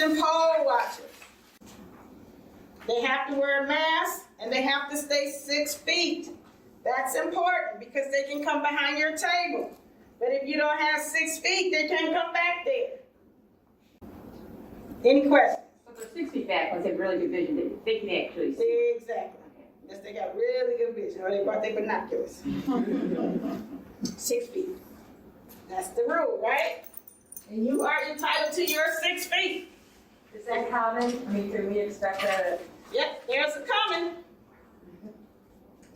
and poll watchers, they have to wear a mask and they have to stay 6 feet. That's important because they can come behind your table. But if you don't have 6 feet, they can't come back there. Any questions? So for 6 feet back, once they have really good vision, they can actually see. Exactly. Yes, they got really good vision, or they brought their binoculars. 6 feet. That's the rule, right? And you are entitled to your 6 feet. Is that common? I mean, can we expect that? Yep, there's a coming.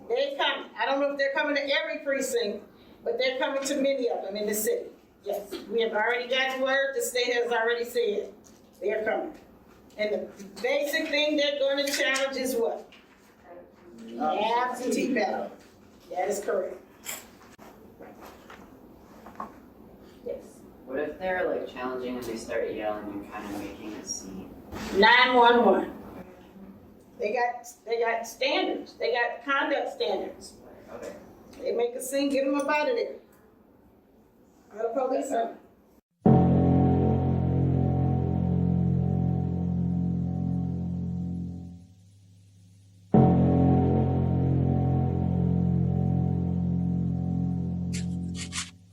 They're coming. I don't know if they're coming to every precinct, but they're coming to many of them in the city. Yes, we have already gotten word. The state has already said they're coming. And the basic thing they're going to challenge is what? Absentee ballot. That is correct. Yes. What if they're like challenging and they start yelling and kind of making a scene? 911. They got standards. They got conduct standards. Okay. They make a scene, get them up out of there. Or the police are.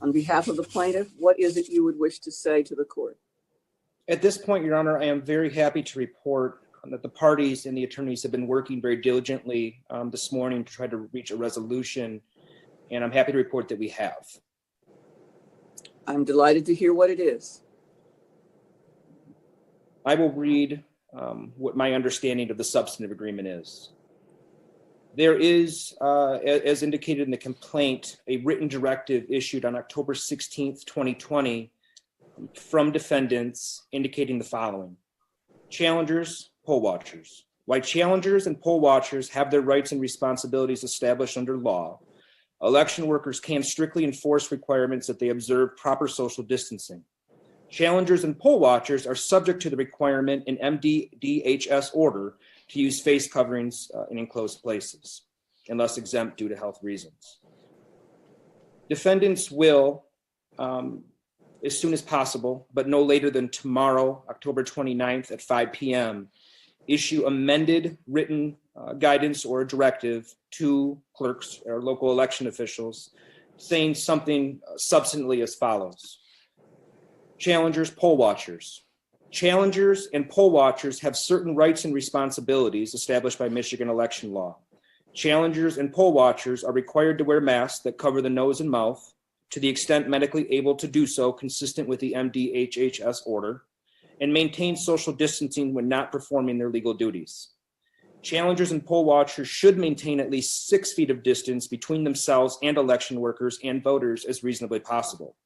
On behalf of the plaintiff, what is it you would wish to say to the court? At this point, Your Honor, I am very happy to report that the parties and the attorneys have been working very diligently this morning to try to reach a resolution, and I'm happy to report that we have. I'm delighted to hear what it is. I will read what my understanding of the substantive agreement is. There is, as indicated in the complaint, a written directive issued on October 16th, 2020 from defendants indicating the following. Challengers, poll watchers. While challengers and poll watchers have their rights and responsibilities established under law, election workers can strictly enforce requirements that they observe proper social distancing. Challengers and poll watchers are subject to the requirement in MDDHS order to use face coverings in enclosed places, unless exempt due to health reasons. Defendants will, as soon as possible, but no later than tomorrow, October 29th at 5 p.m., issue amended written guidance or a directive to clerks or local election officials saying something substantively as follows. Challengers, poll watchers. Challengers and poll watchers have certain rights and responsibilities established by Michigan election law. Challengers and poll watchers are required to wear masks that cover the nose and mouth to the extent medically able to do so consistent with the MDHHS order, and maintain social distancing when not performing their legal duties. Challengers and poll watchers should maintain at least 6 feet of distance between themselves and election workers and voters as reasonably possible.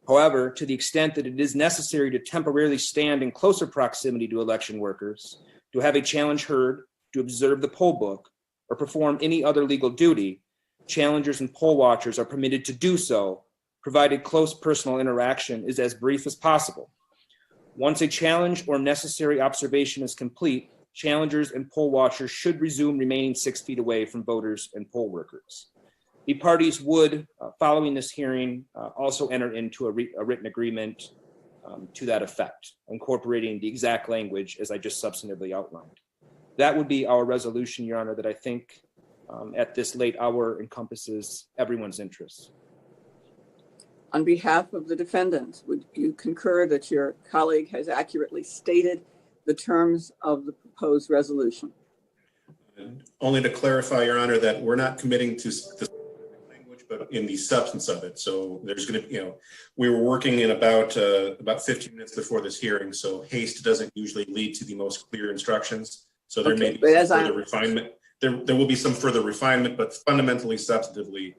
However, to the extent that it is necessary to temporarily stand in closer proximity to election workers, to have a challenge heard, to observe the poll book, or perform any other legal duty, challengers and poll watchers are permitted to do so, provided close personal interaction is as brief as possible. Once a challenge or necessary observation is complete, challengers and poll watchers should resume remaining 6 feet away from voters and poll workers. The parties would, following this hearing, also enter into a written agreement to that effect, incorporating the exact language as I just substantively outlined. That would be our resolution, Your Honor, that I think at this late hour encompasses everyone's interests. On behalf of the defendant, would you concur that your colleague has accurately stated the terms of the proposed resolution? Only to clarify, Your Honor, that we're not committing to the language, but in the substance of it. So there's going to, we were working in about 15 minutes before this hearing. So haste doesn't usually lead to the most clear instructions. So there may be some further refinement. There will be some further refinement, but fundamentally, substantively,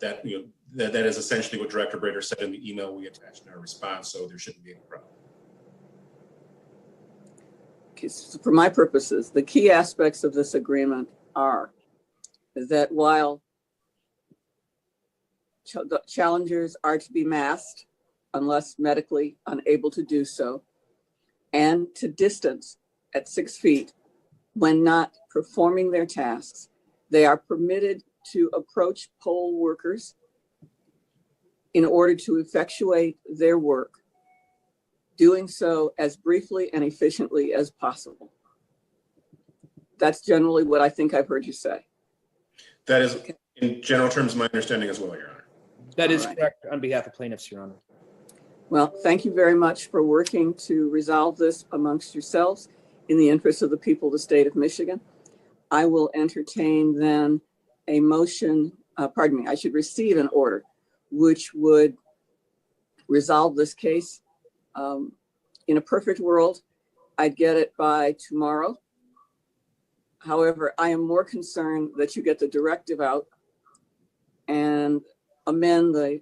that is essentially what Director Brader said in the email we attached in our response. So there shouldn't be any problem. Okay, so for my purposes, the key aspects of this agreement are that while challengers are to be masked unless medically unable to do so, and to distance at 6 feet when not performing their tasks, they are permitted to approach poll workers in order to effectuate their work doing so as briefly and efficiently as possible. That's generally what I think I've heard you say. That is, in general terms, my understanding as well, Your Honor. That is All right. correct on behalf of plaintiffs, Your Honor. Well, thank you very much for working to resolve this amongst yourselves in the interest of the people of the state of Michigan. I will entertain then a motion, I should receive an order which would resolve this case. In a perfect world, I'd get it by tomorrow. However, I am more concerned that you get the directive out and amend the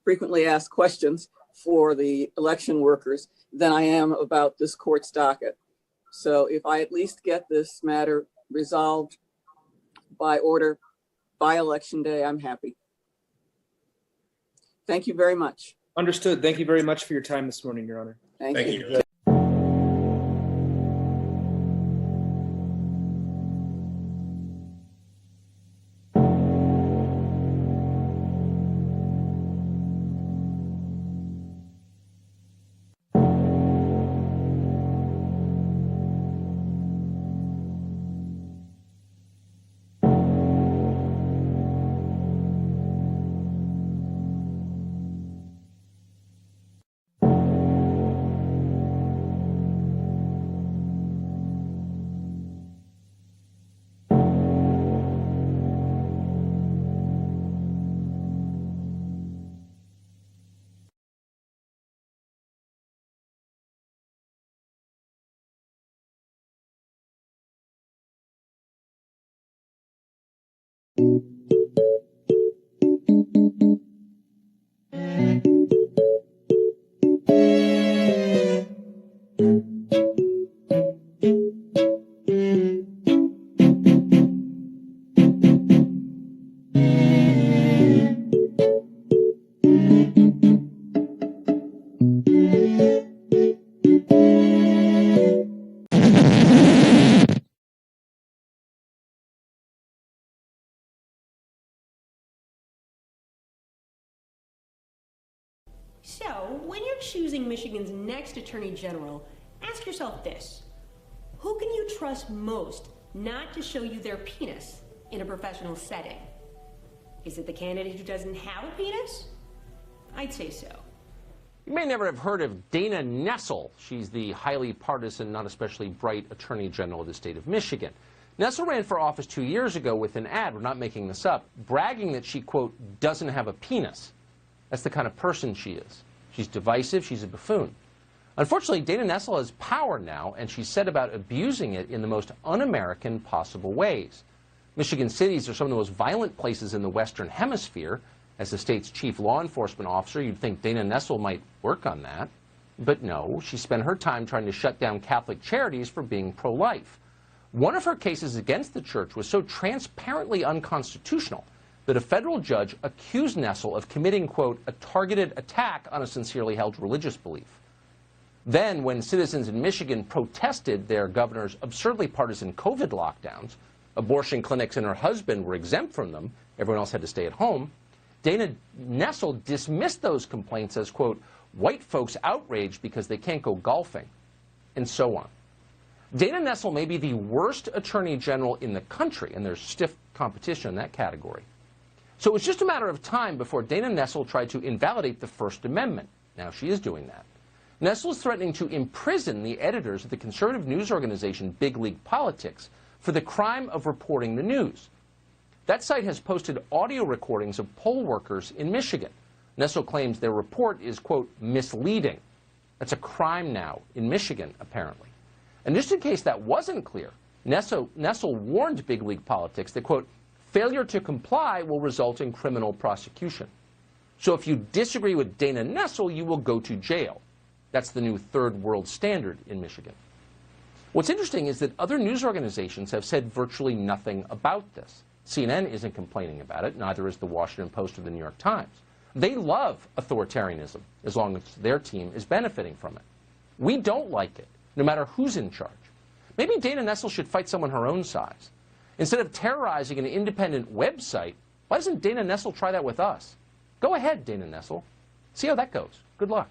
frequently asked questions for the election workers than I am about this court's docket. So if I at least get this matter resolved by order by election day, I'm happy. Thank you very much. Understood. Thank you very much for your time this morning, Your Honor. Thank Thank you. you. So, when you're choosing Michigan's next Attorney General, ask yourself this. Who can you trust most not to show you their penis in a professional setting? Is it the candidate who doesn't have a penis? I'd say so. You may never have heard of Dana Nessel. She's the highly partisan, not especially bright Attorney General of the state of Michigan. Nessel ran for office 2 years ago with an ad, we're not making this up, bragging that she, quote, doesn't have a penis. That's the kind of person she is. She's divisive, she's a buffoon. Unfortunately, Dana Nessel has power now, and she's set about abusing it in the most un-American possible ways. Michigan cities are some of the most violent places in the Western Hemisphere. As the state's chief law enforcement officer, you'd think Dana Nessel might work on that. But no, she spent her time trying to shut down Catholic charities for being pro-life. One of her cases against the church was so transparently unconstitutional that a federal judge accused Nessel of committing, quote, a targeted attack on a sincerely held religious belief. Then, when citizens in Michigan protested their governor's absurdly partisan COVID lockdowns, abortion clinics and her husband were exempt from them, everyone else had to stay at home, Dana Nessel dismissed those complaints as, quote, white folks outraged because they can't go golfing, and so on. Dana Nessel may be the worst attorney general in the country, and there's stiff competition in that category. So it was just a matter of time before Dana Nessel tried to invalidate the First Amendment. Now she is doing that. Nessel is threatening to imprison the editors of the conservative news organization Big League Politics for the crime of reporting the news. That site has posted audio recordings of poll workers in Michigan. Nessel claims their report is, quote, misleading. That's a crime now in Michigan, apparently. And just in case that wasn't clear, Nessel warned Big League Politics that, quote, failure to comply will result in criminal prosecution. So if you disagree with Dana Nessel, you will go to jail. That's the new third world standard in Michigan. What's interesting is that other news organizations have said virtually nothing about this. CNN isn't complaining about it, neither is the Washington Post or the New York Times. They love authoritarianism as long as their team is benefiting from it. We don't like it, no matter who's in charge. Maybe Dana Nessel should fight someone her own size. Instead of terrorizing an independent website, why doesn't Dana Nessel try that with us? Go ahead, Dana Nessel. See how that goes. Good luck.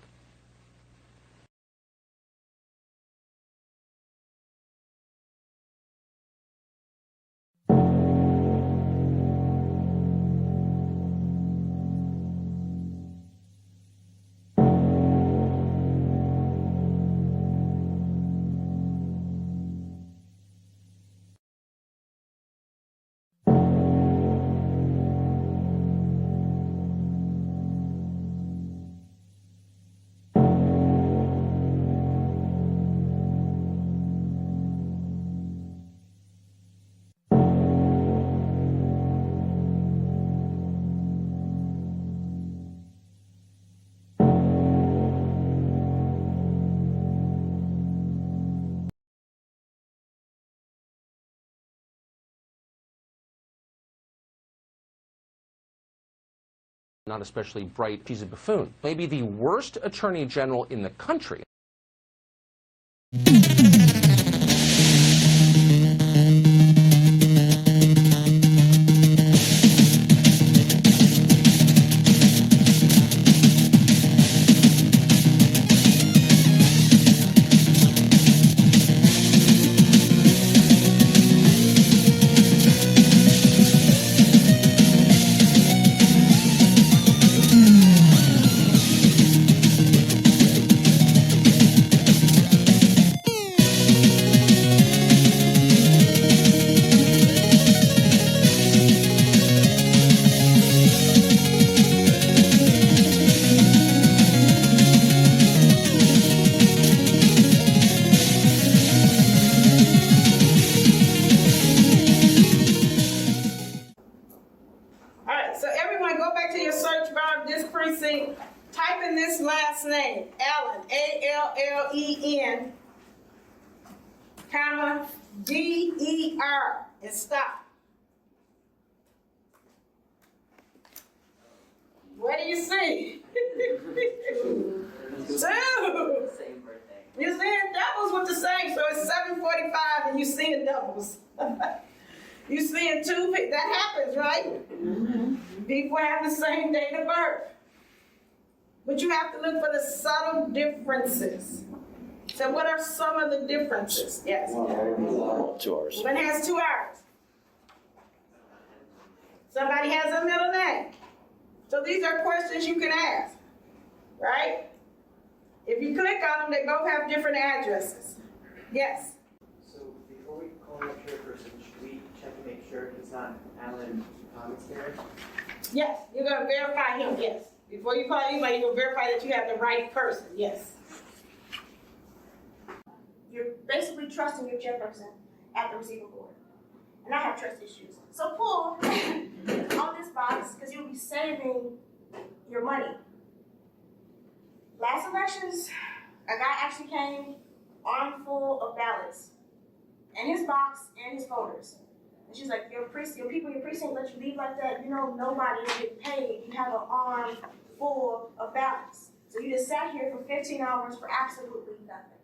not especially bright. She's a buffoon. Maybe the worst attorney general in the country. All right, so everyone go back to your search bar of this precinct, type in this last name, Allen, A-L-L-E-N, comma, D-E-R, and stop. What do you see? Two. Same birthday. You're seeing doubles with the same, so it's 7:45 and you're seeing doubles. You're seeing two, that happens, right? People have the same date of birth. But you have to look for the subtle differences. So what are some of the differences? Yes. 2 hours. One has 2 hours. Somebody has a middle name. So these are questions you can ask, right? If you click on them, they both have different addresses. Yes. So before we call up chairperson, should we check to make sure it's not Alan Thomas there? Yes, you're gonna verify him, yes. Before you call anybody, you're gonna verify that you have the right person, yes. You're basically trusting your chairperson at the receiver board. And I have trust issues. So pull on this box because you'll be saving your money. Last elections, a guy actually came armful of ballots in his box and his folders. And she's like, your people in your precinct let you leave like that. You know, nobody is getting paid. You have an arm full of ballots. So you just sat here for 15 hours for absolutely nothing.